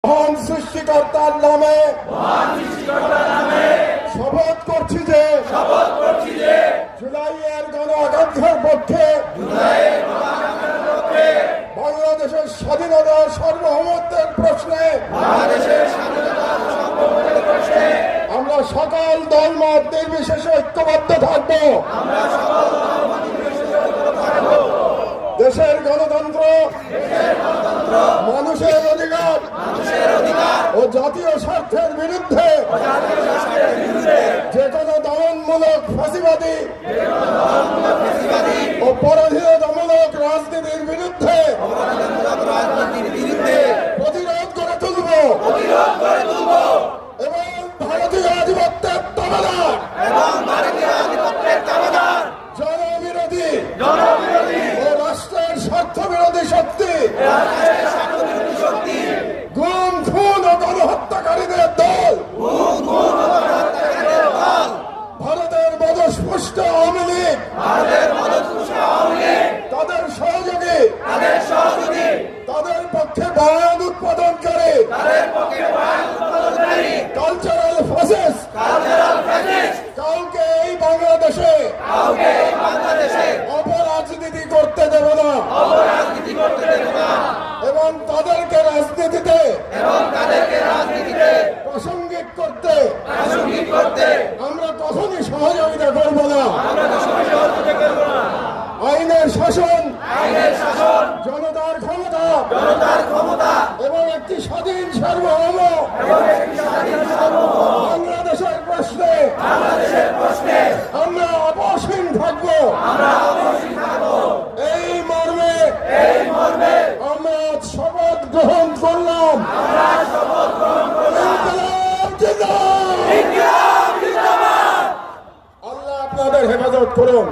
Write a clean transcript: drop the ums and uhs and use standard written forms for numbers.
মহান সৃষ্টিকর্তার নামে শপথ করছি যে জুলাইয়ের গণ আকাঙ্ক্ষার পক্ষে বাংলাদেশের স্বাধীনতা সার্বভৌমত্বের প্রশ্নে আমরা সকল দলমত নির্বিশেষে ঐক্যবদ্ধ থাকব। দেশের গণতন্ত্র, মানুষের অধিকার ও জাতীয় স্বার্থের বিরুদ্ধে যে কোনো দমনমূলক ফাঁসিবাদী ও পরাধীনতামূলক রাজনীতির বিরুদ্ধে প্রতিরোধ করে তুলব এবং ভারতীয় আধিপত্যের তাবেদার জনবিরোধী ও রাষ্ট্রের স্বার্থ বিরোধী শক্তি গুম খুন ও গণহত্যাকারীদের দল ভারতের মদস্পুষ্ট আওয়ামী লীগ তাদের সহযোগী তাদের পক্ষে বয়ান উৎপাদনকারী কালচারাল ফ্যাসিস্ট কাউকে এই বাংলাদেশে অপরাজনীতি করতে দেব না এবং তাদেরকে রাজনীতিতে প্রাসঙ্গিক করতে আমরা কখনই সহযোগিতা করব না। আইনের শাসন, জনতার ক্ষমতা এবং একটি স্বাধীন সার্বভৌম বাংলাদেশের প্রশ্নে আমরা অপসীম থাকব। এই মর্মে আমরা শপথ গ্রহণ করলাম। আল্লাহ আপনাদের হেফাজত করুন।